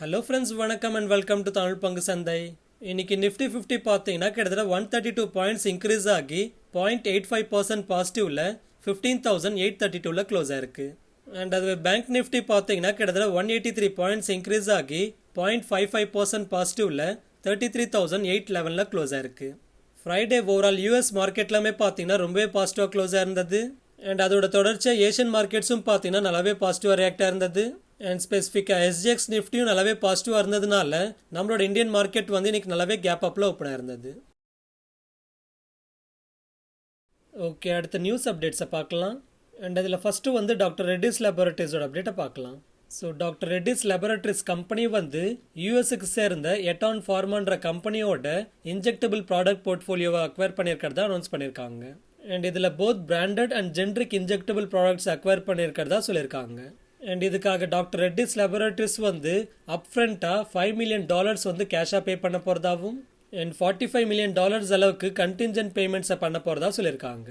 Hello friends, வணக்கம் and welcome to Tamil பங்கு சந்தை. இன்னைக்கு நிஃப்டி 50 பார்த்தீங்கன்னா கிட்டத்தட்ட 132 பாயிண்ட்ஸ் இன்க்ரீஸ் ஆகி 0.85% பாசிட்டிவ்ல 15,832ல க்ளோஸ் ஆயிருக்கு. அண்ட் அதுவே பேங்க் நிஃப்டி பார்த்தீங்கன்னா கிட்டத்தட்ட 183 பாயிண்ட்ஸ் இன்க்ரீஸ் ஆகி 0.55% பாசிட்டிவ்ல 33,811ல க்ளோஸ் ஆயிருக்கு. ஃப்ரைடே ஓவரால் யூஎஸ் மார்க்கெட்லாமே பார்த்தீங்கன்னா ரொம்பவே பாசிட்டிவாக க்ளோஸ் ஆயிருந்தது. அண்ட் அதோட தொடர்ச்சியாக ஏஷியன் மார்க்கெட்ஸும் பார்த்தீங்கன்னா நல்லாவே பாசிட்டிவாக ரியாக்ட் ஆயிருந்தது. அண்ட் ஸ்பெசிஃபிக்காக எஸ்ஜிஎக்ஸ் நிஃப்டியும் நல்லாவே பாசிட்டிவாக இருந்ததுனால நம்மளோட இந்தியன் மார்க்கெட் வந்து இன்னைக்கு நல்லாவே கேப் அப்பில் ஓப்பன் ஆயிருந்தது. ஓகே, அடுத்த நியூஸ் அப்டேட்ஸை பார்க்கலாம். அண்ட் அதில் ஃபஸ்ட்டு வந்து டாக்டர் ரெட்டிஸ் லேபரட்டரிஸோட அப்டேட்டை பார்க்கலாம். So doctor Reddy's laboratories company வந்து யூஎஸ்க்கு சேர்ந்த எட்டான் ஃபார்மான்ற கம்பெனியோட இன்ஜெக்டபிள் ப்ராடக்ட் போர்ட்ஃபோலியோவை அக்வயர் பண்ணியிருக்கிறதா அனௌன்ஸ் பண்ணியிருக்காங்க. அண்ட் இதில் both branded and generic injectable products acquire பண்ணியிருக்கிறதா சொல்லியிருக்காங்க. அண்ட் இதுக்காக டாக்டர் ரெட்டிஸ் லேபரட்டரிஸ் வந்து அப்ஃப்ரண்ட்டாக $5 million வந்து கேஷாக பே பண்ண போகிறதாவும் அண்ட் $45 million அளவுக்கு கண்டின்ஜென்ட் பேமெண்ட்ஸை பண்ண போகிறதா சொல்லியிருக்காங்க.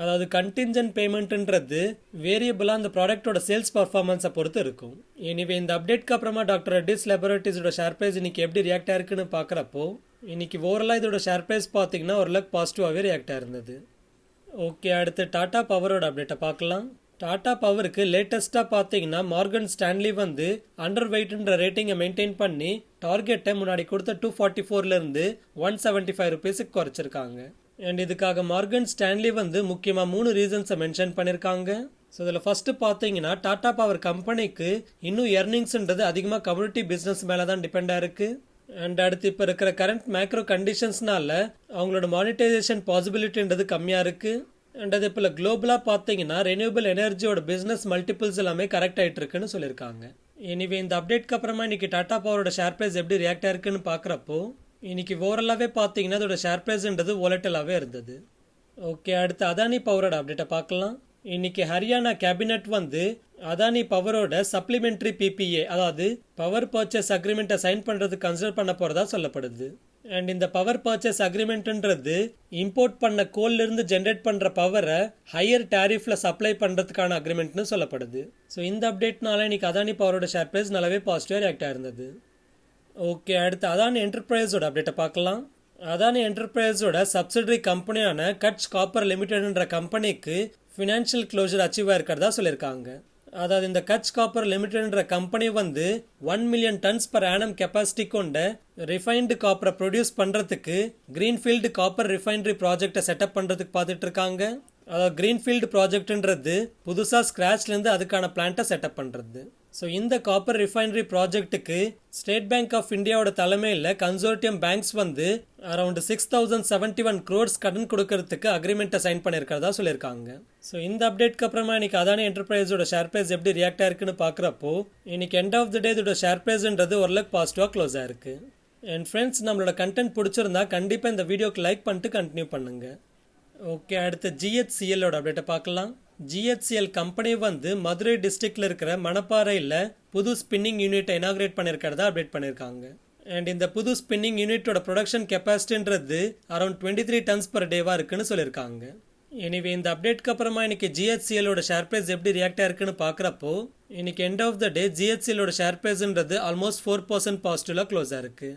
அதாவது கண்டின்ஜென்ட் பேமெண்ட்ன்றது வேரியபிளாக அந்த ப்ராடக்டோட சேல்ஸ் பர்ஃபார்மன்ஸை பொறுத்து இருக்கும். எனிவே இந்த அப்டேட்க்கு அப்புறமா டாக்டர் ரெட்டிஸ் லேபரட்டரிஸோட ஷேர் ப்ரைஸ் இன்னைக்கு எப்படி ரியாக்ட் ஆயிருக்குன்னு பார்க்குறப்போ இன்னைக்கு ஓவரலாக இதோட ஷேர் ப்ரைஸ் பார்த்தீங்கன்னா ஓரளவுக்கு பாசிட்டிவாகவே ரியாக்ட் ஆயிருந்தது. ஓகே, அடுத்து டாடா பவரோட அப்டேட்டை பார்க்கலாம். டாடா பவருக்கு லேட்டஸ்ட்டாக பார்த்தீங்கன்னா மார்கன் ஸ்டான்லி வந்து அண்டர் வெயிட்ன்ற ரேட்டிங்கை மெயின்டைன் பண்ணி டார்கெட்டை முன்னாடி கொடுத்த 244லேருந்து 175 ருபீஸுக்கு குறைச்சிருக்காங்க. அண்ட் இதுக்காக மார்கன் ஸ்டான்லி வந்து முக்கியமாக 3 ரீசன்ஸை மென்ஷன் பண்ணியிருக்காங்க. ஸோ இதில் ஃபஸ்ட்டு பார்த்தீங்கன்னா டாடா பவர் கம்பெனிக்கு இன்னும் எர்னிங்ஸ்ன்றது அதிகமாக கம்யூனிட்டி பிஸ்னஸ் மேலே தான் டிபெண்டாக இருக்குது. அண்ட் அடுத்து இப்போ இருக்கிற கரண்ட் மேக்ரோ கண்டிஷன்ஸ்னால அவங்களோட மானிட்டைசேஷன் பாசிபிலிட்டின்றது கம்மியாக இருக்குது. அண்ட் அதே போல் குளோபலாக பார்த்தீங்கன்னா ரெனியூபிள் எனர்ஜியோட பிஸ்னஸ் மல்டிபிள்ஸ் எல்லாமே கரெக்ட் ஆகிட்டு இருக்குன்னு சொல்லியிருக்காங்க. எனிவே இந்த அப்டேட்க்கு அப்புறமா இன்னைக்கு டாடா பவரோட ஷேர் ப்ரைஸ் எப்படி ரியாக்ட் ஆயிருக்குன்னு பார்க்குறப்போ இன்னைக்கு ஓவரலாகவே பார்த்தீங்கன்னா அதோட ஷேர் ப்ரைஸ்ன்றது வாலட்டிலாகவே இருந்தது. ஓகே, அடுத்து அதானி பவரோட அப்டேட்டை பார்க்கலாம். இன்னைக்கு ஹரியானா கேபினெட் வந்து அதானி பவரோட சப்ளிமெண்ட்ரி பிபிஏ அதாவது பவர் பர்ச்சேஸ் அக்ரிமெண்ட்டை சைன் பண்ணுறதுக்கு கன்சிடர் பண்ண போகிறதா சொல்லப்படுது. அண்ட் இந்த பவர் பர்ச்சேஸ் அக்ரிமெண்ட்ன்றது இம்போர்ட் பண்ண கோல்லிருந்து ஜென்ரேட் பண்ணுற பவரை ஹையர் டேரிஃபில் சப்ளை பண்ணுறதுக்கான அக்ரிமெண்ட்னு சொல்லப்படுது. ஸோ இந்த அப்டேட்னால இன்னைக்கு அதானி பவரோட ஷேர் ப்ரைஸ் நல்லாவே பாசிட்டிவாக ரியாக்ட் ஆயிருந்தது. ஓகே, அடுத்து அதானி என்டர்பிரைஸோட அப்டேட்டை பார்க்கலாம். அதானி என்டர்பிரைஸோட சப்சிடரி கம்பெனியான கட்ச் காப்பர் லிமிடெட்ன்ற கம்பெனிக்கு ஃபினான்ஷியல் க்ளோஷர் அச்சீவ் ஆயிருக்கிறதா சொல்லியிருக்காங்க. அதாவது இந்த கட்ச் காப்பர் லிமிடெட்ன்ற கம்பெனி வந்து 1 million tons per annum capacity கொண்ட ரிஃபைன்டு காப்பரை ப்ரொடியூஸ் பண்ணுறதுக்கு கிரீன்ஃபீல்டு காப்பர் ரிஃபைனரி ப்ராஜெக்டை செட்டப் பண்ணுறதுக்கு பார்த்துட்டு இருக்காங்க. அதாவது கிரீன்ஃபீல்டு ப்ராஜெக்ட்ன்றது புதுசாக ஸ்க்ராச்லேருந்து அதுக்கான பிளான்ட்டை செட்டப் பண்ணுறது. ஸோ இந்த காப்பர் ரிஃபைனரி ப்ராஜெக்ட்டுக்கு ஸ்டேட் பேங்க் ஆஃப் இந்தியாவோட தலைமையில் கன்சோர்டியம் பேங்க்ஸ் வந்து அரௌண்ட் 6,071 crores கடன் கொடுக்கறதுக்கு அக்ரிமெண்ட்டை சைன் பண்ணியிருக்கிறதா சொல்லியிருக்காங்க. ஸோ இந்த அப்டேட்க்கு அப்புறமா இன்னைக்கு அதானி என்டர்பிரைஸோட ஷேர் ப்ரைஸ் எப்படி ரியாக்ட் ஆயிருக்குன்னு பார்க்குறப்போ இன்னைக்கு எண்ட் ஆஃப் த டே இதோட ஷேர் ப்ரைஸ்ன்றது ஓரளவுக்கு பாசிட்டிவாக க்ளோஸ் ஆயிருக்கு. அண்ட் ஃப்ரெண்ட்ஸ், நம்மளோட கண்டென்ட் பிடிச்சிருந்தா கண்டிப்பாக இந்த வீடியோக்கு லைக் பண்ணிட்டு கண்டினியூ பண்ணுங்க. ஓகே, அடுத்து GHCLோட அப்டேட்டை பார்க்கலாம். GHCL கம்பெனி வந்து மதுரை டிஸ்ட்ரிக்ட்ல இருக்கிற மணப்பாறையில் புது ஸ்பின்னிங் யூனிட்டை இனாகிரேட் பண்ணியிருக்கிறதா அப்டேட் பண்ணியிருக்காங்க. அண்ட் இந்த புது ஸ்பின்னிங் யூனிட்டோட ப்ரொடக்ஷன் கெப்பாசிட்டின்றது அரௌண்ட் 23 tons per டேவாக இருக்குன்னு சொல்லியிருக்காங்க. எனிவே இந்த அப்டேட்க்கு அப்புறமா இன்னைக்கு GHCLோட ஷேர் ப்ரைஸ் எப்படி ரியாக்ட் ஆயிருக்குன்னு பார்க்குறப்போ இன்னைக்கு எண்ட் ஆஃப் த டே GHCLோட ஷேர் ப்ரைஸ்ன்றது ஆல்மோஸ்ட் 4% பாசிட்டிவாக க்ளோஸ் ஆயிருக்கு.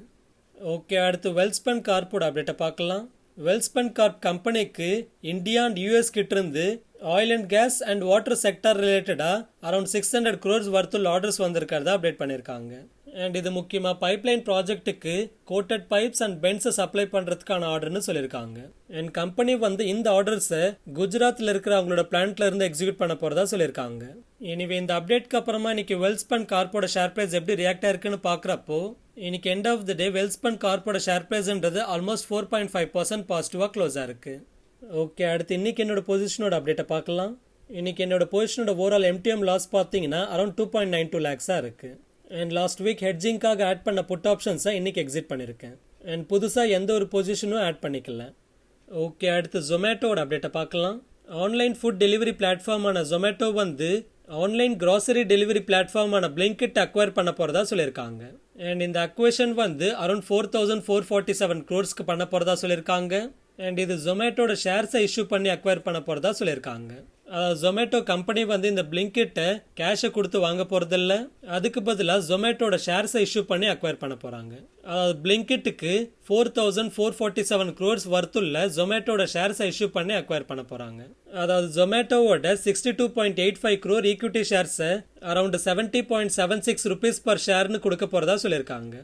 ஓகே, அடுத்து வெல்ஸ்பன் கார்ப்போட அப்டேட்டை பார்க்கலாம். வெல்ஸ்பன் கார்ப் கம்பெனிக்கு இந்தியா அண்ட் யூஎஸ் கிட்டிருந்து oil and gas and water sector ரிலேட்டடாக அரௌண்ட் 600 crores வர்த்துள்ள ஆர்டர்ஸ் வந்திருக்கிறதா அப்டேட் பண்ணியிருக்காங்க. அண்ட் இது முக்கியமாக பைப்லைன் ப்ராஜெக்ட்டுக்கு கோட்டட் பைப்ஸ் அண்ட் பென்ஸை சப்ளை பண்ணுறதுக்கான ஆர்டர்னு சொல்லியிருக்காங்க. அண்ட் கம்பெனி வந்து இந்த ஆர்டர்ஸை குஜராத்தில் இருக்கிற அவங்களோட பிளான்ட்ல இருந்து எக்ஸிக்யூட் பண்ண போகிறதா சொல்லியிருக்காங்க. எனிவே இந்த அப்டேட்க்கு அப்புறமா இன்னைக்கு வெல்ஸ்பன் கார்ப்போட ஷேர் ப்ரைஸ் எப்படி ரியாக்ட் ஆயிருக்குன்னு பார்க்குறப்போ இன்னைக்கு end of the day Welspun கார்ப்போட ஷேர் ப்ரைஸ்ன்றது ஆல்மோஸ்ட் 4.5% பாசிட்டிவாக க்ளோஸ் ஆயிருக்கு. ஓகே, அடுத்து இன்னைக்கு என்னோட பொசிஷனோட அப்டேட்டை பார்க்கலாம். இன்னைக்கு என்னோட பொசிஷனோட ஓவரால் MTM லாஸ் பார்த்தீங்கன்னா அரௌண்ட் 2.92 lakhs இருக்குது. அண்ட் லாஸ்ட் வீக் ஹெட்ஜிங்காக ஆட் பண்ண புட் ஆப்ஷன்ஸை இன்னைக்கு எக்ஸிட் பண்ணியிருக்கேன். அண்ட் புதுசாக எந்த ஒரு பொசிஷனும் ஆட் பண்ணிக்கல. ஓகே, அடுத்து ஜொமேட்டோட அப்டேட்டை பார்க்கலாம். ஆன்லைன் ஃபுட் டெலிவரி பிளாட்ஃபார்மான ஜொமேட்டோ வந்து ஆன்லைன் கிராசரி டெலிவரி பிளாட்ஃபார்மான பிளிங்கிட் அக்வயர் பண்ண போகிறதா சொல்லியிருக்காங்க. அண்ட் இந்த அக்வேஷன் வந்து அரௌண்ட் 4,447 crores பண்ண போகிறதா சொல்லியிருக்காங்க. அண்ட் இது ஜொமேட்டோட ஷேர்ஸை இஷ்யூ பண்ணி அக்வயர் பண்ண போகிறதா சொல்லியிருக்காங்க. ஜொமேட்டோ கம்பெனி வந்து இந்த பிளிங்கிட்ட கேஷை கொடுத்து வாங்க போறதில்ல, அதுக்கு பதிலாக ஜொமேட்டோட ஷேர்ஸை இஷ்யூ பண்ணி அக்வயர் பண்ண போறாங்க. அதாவது பிளிங்கிட்டுக்கு 4447 crores வர்த்துள்ள ஜொமேட்டோட ஷேர்ஸை இஷ்யூ பண்ணி அக்வயர் பண்ண போறாங்க. அதாவது ஜொமேட்டோவோட 62.85 crore ஈக்விட்டி ஷேர்ஸை அரௌண்ட் 70.76 rupees per ஷேர்னு கொடுக்க போறதா சொல்லியிருக்காங்க.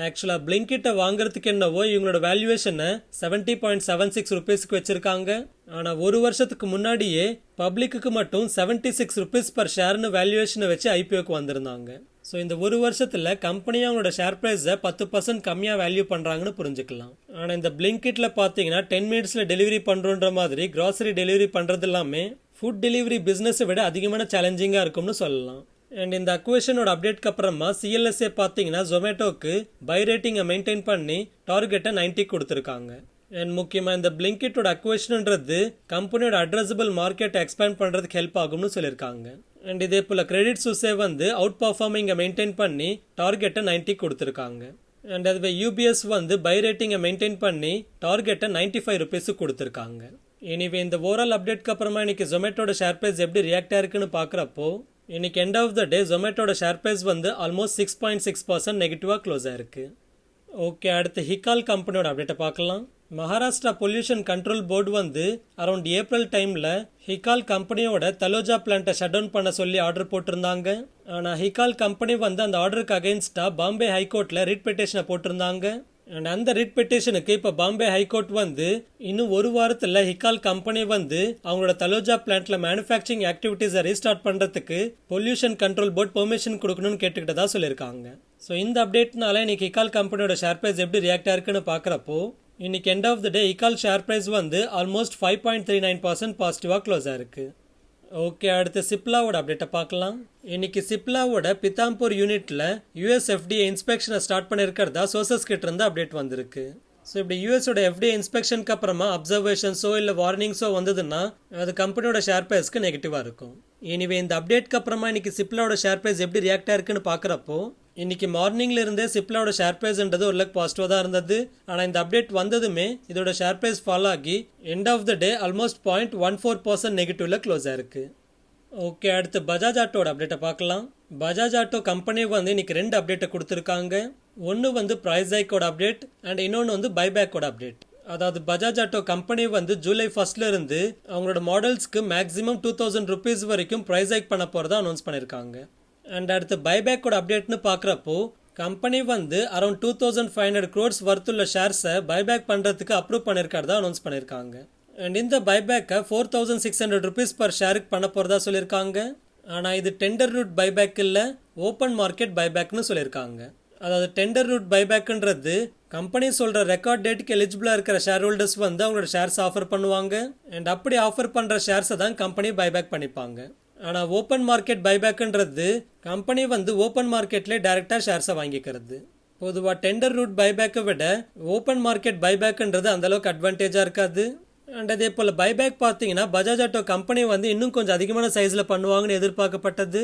ஆக்சுவலாக பிளிங்கிட்ட வாங்குறதுக்கு என்னவோ இவங்களோட வேல்யூவேஷனை 70.76 rupeesக்கு வச்சிருக்காங்க. ஆனால் ஒரு வருஷத்துக்கு முன்னாடியே பப்ளிக்கு மட்டும் 76 rupees per ஷேர்னு வேல்யூவேஷனை வச்சு ஐபிஓக்கு வந்திருந்தாங்க. ஸோ இந்த ஒரு வருஷத்தில் கம்பெனி அவங்களோட ஷேர் ப்ரைஸை 10% கம்மியாக வேல்யூ பண்ணுறாங்கன்னு புரிஞ்சுக்கலாம். ஆனால் இந்த பிளிங்கிட்டில் பார்த்தீங்கன்னா 10 minutes டெலிவரி பண்ணுறோன்ற மாதிரி கிராசரி டெலிவரி பண்ணுறது எல்லாமே ஃபுட் டெலிவரி பிஸ்னஸை விட அதிகமான சேலஞ்சிங்காக இருக்கும்னு சொல்லலாம். அண்ட் இந்த அக்வேஷனோட அப்டேட்க்கு அப்புறமா சிஎல்எஸ்ஏ பார்த்தீங்கன்னா ஜொமேட்டோக்கு பை ரேட்டிங்கை மெயின்டைன் பண்ணி டார்கெட்டை 90 கொடுத்துருக்காங்க. அண்ட் முக்கியமாக இந்த பிளிங்கிட்டோட அக்வேஷன்ன்றது கம்பெனியோட அட்ரஸபிள் மார்க்கெட்டை எக்ஸ்பேண்ட் பண்ணுறதுக்கு ஹெல்ப் ஆகும்னு சொல்லியிருக்காங்க. அண்ட் இதே போல் கிரெடிட் சுஸே வந்து அவுட் பர்ஃபார்மிங்கை மெயின்டைன் பண்ணி டார்கெட்டை 90 கொடுத்துருக்காங்க. அண்ட் அதுவே யூபிஎஸ் வந்து பை ரேட்டிங்கை மெயின்டைன் பண்ணி டார்கெட்டை 95 rupees கொடுத்துருக்காங்க. எனிவே இந்த ஓவரால் அப்டேட்க்கு அப்புறமா இன்னைக்கு ஜொமேட்டோட ஷேர் ப்ரைஸ் எப்படி ரியாக்ட் ஆயிருக்குன்னு பார்க்குறப்போ இன்னைக்கு எண்ட் ஆஃப் த டே ஜொமேட்டோட ஷேர் ப்ரைஸ் வந்து ஆல்மோஸ்ட் 6.6% நெகட்டிவாக க்ளோஸ் ஆயிருக்கு. ஓகே, அடுத்து ஹிகால் கம்பெனியோட அப்டேட்டை பார்க்கலாம். மகாராஷ்டிரா பொல்யூஷன் கண்ட்ரோல் போர்டு வந்து அரௌண்ட் ஏப்ரல் டைமில் ஹிகால் கம்பெனியோட தலோஜா பிளான்ட்டை ஷட் டவுன் பண்ண சொல்லி ஆர்டர் போட்டிருந்தாங்க. ஆனால் ஹிகால் கம்பெனி வந்து அந்த ஆர்டருக்கு அகெயின்ஸ்டாக பாம்பே ஹைகோர்ட்டில் ரிட் பெட்டிஷனை போட்டிருந்தாங்க. அண்ட் அந்த ரிட் பெட்டிஷனுக்கு இப்போ பாம்பே ஹைகோர்ட் வந்து இன்னும் ஒரு வாரத்தில் ஹிகால் கம்பெனி வந்து அவங்களோட தலோஜா பிளான்ட்ல மேனுஃபேக்சரிங் ஆக்டிவிட்டீஸை ரீஸ்டார்ட் பண்ணுறதுக்கு பொல்யூஷன் கண்ட்ரோல் போர்ட் பெர்மிஷன் கொடுக்கணும்னு கேட்டுக்கிட்டதா சொல்லியிருக்காங்க. ஸோ இந்த அப்டேட்னால இன்னைக்கு ஹிகால் கம்பெனியோட ஷேர் ப்ரைஸ் எப்படி ரியாக்ட் ஆயிருக்குன்னு பார்க்குறப்போ இன்னைக்கு end of the day Hikal share price வந்து ஆல்மோஸ்ட் 5.39% பாசிட்டிவாக க்ளோஸ் ஆயிருக்கு. ஓகே, அடுத்து சிப்லாவோட அப்டேட்டை பார்க்கலாம். இன்னைக்கு சிப்லாவோட பித்தாம்பூர் யூனிட்ல யூஎஸ் எஃப்டிஏ இன்ஸ்பெக்ஷனை ஸ்டார்ட் பண்ணியிருக்கிறதா சோர்சஸ் கிட்ட இருந்து அப்டேட் வந்திருக்கு. ஸோ இப்படி யூஎஸோட எஃப்டிஏ இன்ஸ்பெக்ஷனுக்கு அப்புறமா அப்சர்வேஷன்ஸோ இல்லை வார்னிங்ஸோ வந்ததுன்னா அது கம்பெனியோட ஷேர் ப்ரைஸ்க்கு நெகட்டிவாக இருக்கும். எனிவே இந்த அப்டேட்க்கு அப்புறமா இன்னைக்கு சிப்லாவோட ஷேர் ப்ரைஸ் எப்படி ரியாக்ட் ஆயிருக்குன்னு பார்க்குறப்போ இன்னைக்கு மார்னிங்ல இருந்தே சிப்லாவோட ஷேர் ப்ரைஸ்ன்றது ஒரு லக் பாசிட்டிவாக தான் இருந்தது. ஆனால் இந்த அப்டேட் வந்ததுமே இதோட ஷேர் ப்ரைஸ் ஃபாலோ ஆகி end of the day almost 0.14% நெகட்டிவ்ல க்ளோஸ் ஆயிருக்கு. ஓகே, அடுத்து பஜாஜ் ஆட்டோட அப்டேட்டை பார்க்கலாம். பஜாஜ் ஆட்டோ கம்பெனி வந்து இன்னைக்கு 2 அப்டேட்டை கொடுத்துருக்காங்க. ஒன்று வந்து ப்ரைஸ் ஹைக்கோட அப்டேட் அண்ட் இன்னொன்று வந்து பைபேக்கோட அப்டேட். அதாவது பஜாஜ் ஆட்டோ கம்பெனி வந்து ஜூலை 1 இருந்து அவங்களோட மாடல்ஸ்க்கு மேக்ஸிமம் 2000 rupees வரைக்கும் ப்ரைஸ் ஹைக் பண்ண போகிறதா அனௌன்ஸ் பண்ணியிருக்காங்க. அண்ட் அடுத்து பைபேக்கோட அப்டேட்னு பார்க்குறப்போ கம்பெனி வந்து அரௌண்ட் 2500 crores வர்த்துள்ள ஷேர்ஸை பைபேக் பண்ணுறதுக்கு அப்ரூவ் பண்ணியிருக்கிறதா அனௌன்ஸ் பண்ணியிருக்காங்க. அண்ட் இந்த பைபேக்கை 4600 rupees per ஷேருக்கு பண்ண போகிறதா சொல்லியிருக்காங்க. ஆனால் இது டெண்டர் ரூட் பைபேக் இல்லை, ஓப்பன் மார்க்கெட் பைபேக்னு சொல்லியிருக்காங்க. அதாவது டெண்டர் ரூட் பைபேக்ன்றது கம்பெனி சொல்கிற ரெக்கார்ட் டேட்டுக்கு எலிஜிபிளாக இருக்கிற ஷேர் ஹோல்டர்ஸ் வந்து அவங்களோட ஷேர்ஸ் ஆஃபர் பண்ணுவாங்க. அண்ட் அப்படி ஆஃபர் பண்ணுற ஷேர்ஸை தான் கம்பெனி பைபேக் பண்ணிப்பாங்க. ஆனால் ஓப்பன் மார்க்கெட் பைபேக்ன்றது கம்பெனி வந்து ஓப்பன் மார்க்கெட்லேயே டைரெக்டாக ஷேர்ஸை வாங்கிக்கிறது. பொதுவாக டெண்டர் ரூட் பைபேக்கை விட ஓப்பன் மார்க்கெட் பைபேக்ன்றது அந்தளவுக்கு அட்வான்டேஜாக இருக்காது. அண்ட் அதே போல் பைபேக் பார்த்தீங்கன்னா பஜாஜ் ஆட்டோ கம்பெனி வந்து இன்னும் கொஞ்சம் அதிகமான சைஸில் பண்ணுவாங்கன்னு எதிர்பார்க்கப்பட்டது.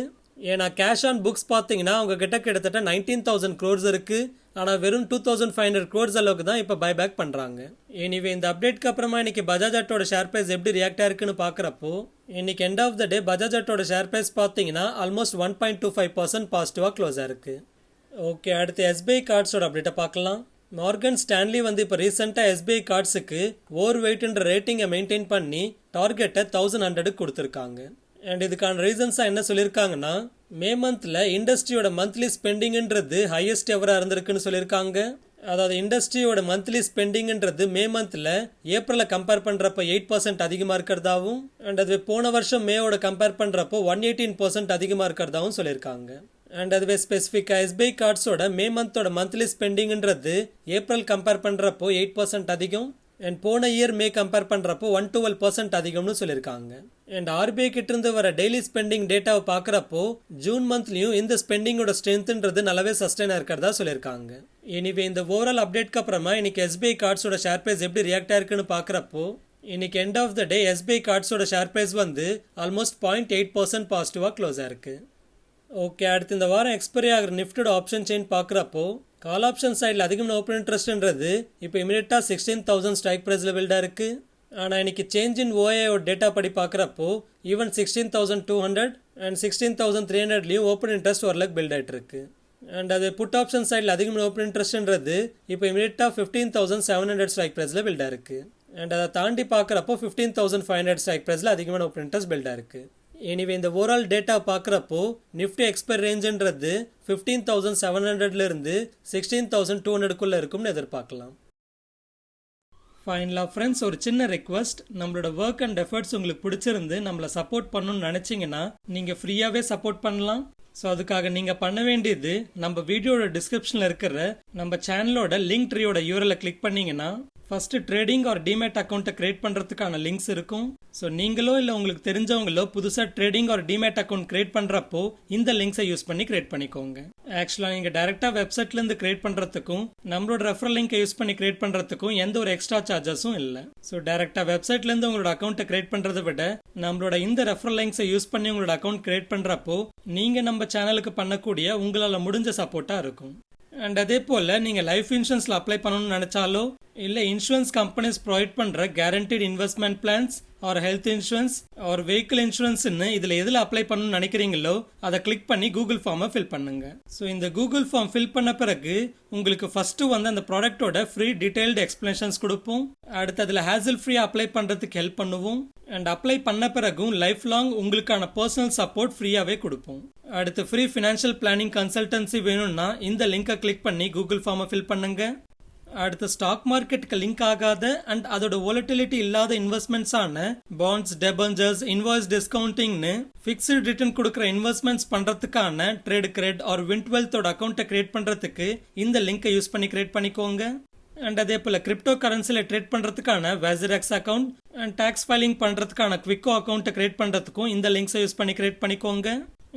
ஏன்னா கேஷ் ஆன் புக்ஸ் பார்த்தீங்கன்னா அவங்க கிட்ட கிட்டத்தட்ட 19,000 crores இருக்குது. ஆனால் வெறும் 2500 crores அளவுக்கு தான் இப்போ பைபேக் பண்ணுறாங்க. எனிவே இந்த அப்டேட்க்கு அப்புறமா இன்னைக்கு பஜாஜ் ஆட்டோட ஷேர் ப்ரைஸ் எப்படி ரியாக்ட் ஆயிருக்குன்னு பார்க்குறப்போ இன்னைக்கு end of the day Bajaj ஆட்டோட ஷேர் ப்ரைஸ் பார்த்தீங்கன்னா ஆல்மோஸ்ட் 1.25% பாசிட்டிவாக க்ளோஸ் ஆயிருக்கு. ஓகே, அடுத்து எஸ்பிஐ கார்ட்ஸோட அப்டேட்டை பார்க்கலாம். மார்கன் ஸ்டான்லி வந்து இப்போ ரீசெண்டாக எஸ்பிஐ கார்ட்ஸுக்கு ஓவர் வெயிட்ன்ற ரேட்டிங்கை மெயின்டைன் பண்ணி டார்கெட்டை 1100 கொடுத்துருக்காங்க. அண்ட் இதுக்கான ரீசன்ஸாக என்ன சொல்லியிருக்காங்கன்னா மே மந்த்தில் இண்டஸ்ட்ரியோட மந்த்லி ஸ்பெண்டிங்ன்றது ஹையஸ்ட் எவராக இருந்திருக்குன்னு சொல்லியிருக்காங்க. அதாவது இண்டஸ்ட்ரியோட மந்த்லி ஸ்பெண்டிங்ன்றது மே மந்த்தில் ஏப்ரலை கம்பேர் பண்ணுறப்போ 8% அதிகமாக இருக்கிறதாவும் அண்ட் அது போன வருஷம் மேவோட கம்பேர் பண்ணுறப்போ 118% அதிகமாக இருக்கிறதாவும் சொல்லியிருக்காங்க. அண்ட் அதுவே ஸ்பெசிஃபிக்காக எஸ்பிஐ கார்ட்ஸோட மே மந்தோட மந்த்லி ஸ்பெண்டிங்ன்றது ஏப்ரல் கம்பேர் பண்ணுறப்போ 8% அதிகம் அண்ட் போன இயர் மே கம்பேர் பண்ணுறப்போ 112% அதிகம்னு சொல்லியிருக்காங்க. அண்ட் ஆர்பிஐ கிட்டேருந்து வர டெய்லி ஸ்பெண்டிங் டேட்டாவை பார்க்குறப்போ ஜூன் மந்த்லையும் இந்த ஸ்பெண்டிங்கோட ஸ்ட்ரென்த்ன்றது நல்லாவே சஸ்டெயின் இருக்கிறதா சொல்லியிருக்காங்க. எனிவே இந்த ஓவரால் அப்டேட்க்கு அப்புறமா இன்னைக்கு எஸ்பிஐ கார்ட்ஸோட ஷேர் ப்ரைஸ் எப்படி ரியாக்ட் ஆயிருக்குன்னு பார்க்குறப்போ இன்னைக்கு end of the day SBI கார்ட்ஸோட ஷேர் ப்ரைஸ் வந்து ஆல்மோஸ்ட் 0.8% பாசிட்டிவாக க்ளோஸ் ஆயிருக்கு. ஓகே, அடுத்து இந்த வாரம் எக்ஸ்பைரி ஆகிற நிஃப்டியோட ஆப்ஷன் செயின் பார்க்குறப்போ கால் ஆப்ஷன் சைடில் அதிகமான ஓப்பன் இன்ட்ரெஸ்ட்ன்றது இப்போ இமீடியட்டாக 16,000 ஸ்ட்ரைக் ப்ரைஸில் பில்டாக இருக்குது. ஆனால் இன்னைக்கு சேஞ்ச் இன் ஓஏஓ டேட்டா படி பார்க்குறப்போ ஈவன் 16,200 அண்ட் 16,300லையும் ஓப்பன் இன்ட்ரெஸ்ட் ஓரளவுக்கு பில்ட் ஆகிட்டு இருக்கு. அண்ட் அது புட் ஆப்ஷன் சைடில் அதிகமாக ஓப்பன் இன்ட்ரெஸ்ட்ன்றது இப்போ இமீடியட்டாக 15,700 ஸ்ட்ரைக் ப்ரைஸில் பில்டாக இருக்குது. அண்ட் அதை தாண்டி பார்க்குறப்போ 15,500 ஸ்ட்ரைக் ப்ரைஸில் அதிகமான ஓப்பன் இன்ட்ரெஸ்ட் பில்டாக இருக்குது. எனிவே இந்த ஓவரால் டேட்டா பார்க்குறப்போ நிஃப்டி எக்ஸ்பைர் ரேஞ்சுன்றது 15,700லேருந்து 16,200க்குள்ளே இருக்கும்னு எதிர்பார்க்கலாம். ஃபைனலாக ஃப்ரெண்ட்ஸ், ஒரு சின்ன ரெக்வஸ்ட். நம்மளோட ஒர்க் அண்ட் எஃபர்ட்ஸ் உங்களுக்கு பிடிச்சிருந்து நம்மளை சப்போர்ட் பண்ணணும்னு நினச்சிங்கன்னா நீங்கள் ஃப்ரீயாகவே சப்போர்ட் பண்ணலாம். ஸோ அதுக்காக நீங்கள் பண்ண வேண்டியது, நம்ம வீடியோட டிஸ்கிரிப்ஷனில் இருக்கிற நம்ம சேனலோட லிங்க் ட்ரீயோட யூஆர்எல்லை கிளிக் பண்ணிங்கன்னா ஃபர்ஸ்ட் ட்ரேடிங் ஆர் டிமேட் அக்கௌண்ட்டை கிரியேட் பண்ணுறதுக்கான லிங்க்ஸ் இருக்கும். ஸோ நீங்களோ இல்லை உங்களுக்கு தெரிஞ்சவங்களோ புதுசாக trading R demat account create பண்ணுறப்போ இந்த லிங்க்ஸை யூஸ் பண்ணி கிரியேட் பண்ணிக்கோங்க. ஆக்சுவலாக நீங்கள் டேரெக்டாக வெப்சைட்லேருந்து கிரியேட் பண்ணுறதுக்கும் நம்மளோட ரெஃபரல் லிங்கை யூஸ் பண்ணி கிரியேட் பண்ணுறதுக்கும் எந்த ஒரு எக்ஸ்ட்ரா சார்ஜஸும் இல்லை. ஸோ டேரெக்டாக வெப்சைட்லேருந்து உங்களோட அக்கௌண்ட்டை கிரியேட் பண்ணுறதை விட நம்மளோட இந்த ரெஃபரல் லிங்க்ஸை யூஸ் பண்ணி உங்களோட அக்கௌண்ட் கிரியேட் பண்ணுறப்போ நீங்கள் நம்ம சேனலுக்கு பண்ணக்கூடிய உங்களால் முடிஞ்ச சப்போர்ட்டாக இருக்கும். அண்ட் அதே போல் நீங்கள் லைஃப் இன்சூரன்ஸில் அப்ளை பண்ணணும்னு நினச்சாலோ இல்லை இன்சூரன்ஸ் கம்பெனிஸ் ப்ரொவைட் பண்ணுற guaranteed investment plans or health insurance or vehicle இன்சூரன்ஸ்னு இதில் எதில் அப்ளை பண்ணணும்னு நினைக்கிறீங்களோ அதை கிளிக் பண்ணி கூகுள் ஃபார்மை ஃபில் பண்ணுங்க. ஸோ இந்த கூகுள் ஃபார்ம் ஃபில் பண்ண பிறகு உங்களுக்கு ஃபர்ஸ்ட்டு அந்த ப்ராடக்டோட ஃப்ரீ டீடைல்டு எக்ஸ்பிளனேஷன்ஸ் கொடுப்போம். அடுத்து அதில் ஹேசல் ஃப்ரீயாக அப்ளை பண்ணுறதுக்கு ஹெல்ப் பண்ணுவோம். அண்ட் அப்ளை பண்ண பிறகும் லைஃப் லாங் உங்களுக்கான பர்சனல் சப்போர்ட் ஃப்ரீயாகவே கொடுப்போம். அடுத்து ஃப்ரீ ஃபினான்ஷியல் பிளானிங் கன்சல்டன்சி வேணும்னா இந்த லிங்கை கிளிக் பண்ணி கூகுள் ஃபார்மை ஃபில் பண்ணுங்க. அடுத்து ஸ்டாக் மார்க்கெட்டுக்கு லிங்க் ஆகாத அண்ட் அதோட வாலட்டிலிட்டி இல்லாத இன்வெஸ்ட்மெண்ட்ஸ் ஆன பாண்ட்ஸ், டெபஞ்சர்ஸ், இன்வாய்ஸ் டிஸ்கவுண்டிங்னு ஃபிக்ஸ்டு ரிட்டர்ன் கொடுக்குற இன்வெஸ்ட்மெண்ட்ஸ் பண்றதுக்கான ட்ரேட் கிரெட் ஆர் வின்ட்வெல்த்தோட அக்கௌண்ட்டை கிரியேட் பண்றதுக்கு இந்த லிங்கை யூஸ் பண்ணி கிரியேட் பண்ணிக்கோங்க. அண்ட் அதே போல் கிரிப்டோ கரன்சியில் ட்ரேட் பண்ணுறதுக்கான வேசிரெக்ஸ் அக்கௌண்ட் அண்ட் டேக்ஸ் ஃபைலிங் பண்ணுறதுக்கான குவிக்கோ அக்கௌண்ட்டை கிரியேட் பண்ணுறதுக்கும் இந்த லிங்க்ஸை யூஸ் பண்ணி கிரியேட் பண்ணிக்கோங்க.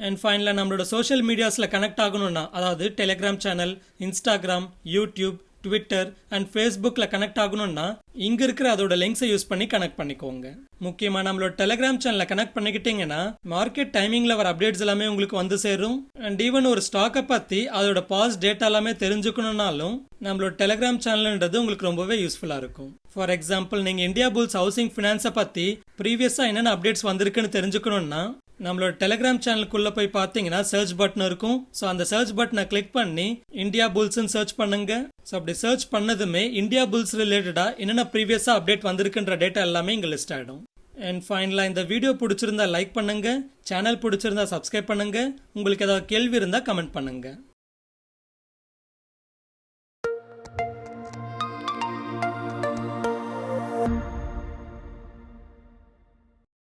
அண்ட் ஃபைனலாக நம்மளோட சோஷியல் மீடியாஸில் கனெக்ட் ஆகணும்னா, அதாவது Telegram channel, Instagram, YouTube, Twitter and ஃபேஸ்புக்கில் கனெக்ட் ஆகணும்னா இங்கே இருக்கிற அதோட லிங்க்ஸை யூஸ் பண்ணி கனெக்ட் பண்ணிக்கோங்க. முக்கியமாக நம்மளோட டெலிகிராம் சேனலில் கனெக்ட் பண்ணிக்கிட்டீங்கன்னா மார்க்கெட் டைமிங்கில் வர அப்டேட்ஸ் எல்லாமே உங்களுக்கு வந்து சேரும். அண்ட் ஈவன் ஒரு ஸ்டாக்கை பற்றி அதோட பாஸ் டேட்டா எல்லாமே தெரிஞ்சுக்கணும்னாலும் நம்மளோட டெலிகிராம் சேனல்ன்றது உங்களுக்கு ரொம்பவே யூஸ்ஃபுல்லாக இருக்கும். ஃபார் எக்ஸாம்பிள், நீங்கள் இந்தியா புல்ஸ் ஹவுசிங் ஃபினான்ஸை பற்றி ப்ரீவியஸாக என்னென்ன அப்டேட்ஸ் வந்திருக்குன்னு தெரிஞ்சுக்கணும்னா நம்மளோட டெலிகிராம் சேனலுக்குள்ள போய் பார்த்தீங்கன்னா சர்ச் பட்டன் இருக்கும். ஸோ அந்த சர்ச் பட்டனை கிளிக் பண்ணி இந்தியா புல்ஸ்ன்னு சர்ச் பண்ணுங்க. ஸோ அப்படி சர்ச் பண்ணதுமே இந்தியா புல்ஸ் ரிலேட்டடா என்னென்ன ப்ரீவியஸாக அப்டேட் வந்திருக்குன்ற டேட்டா எல்லாமே இங்கே லிஸ்ட் ஆகிடும். அண்ட் ஃபைனலாக இந்த வீடியோ பிடிச்சிருந்தா லைக் பண்ணுங்க, சேனல் பிடிச்சிருந்தா சப்ஸ்கிரைப் பண்ணுங்க, உங்களுக்கு ஏதாவது கேள்வி இருந்தால் கமெண்ட் பண்ணுங்க.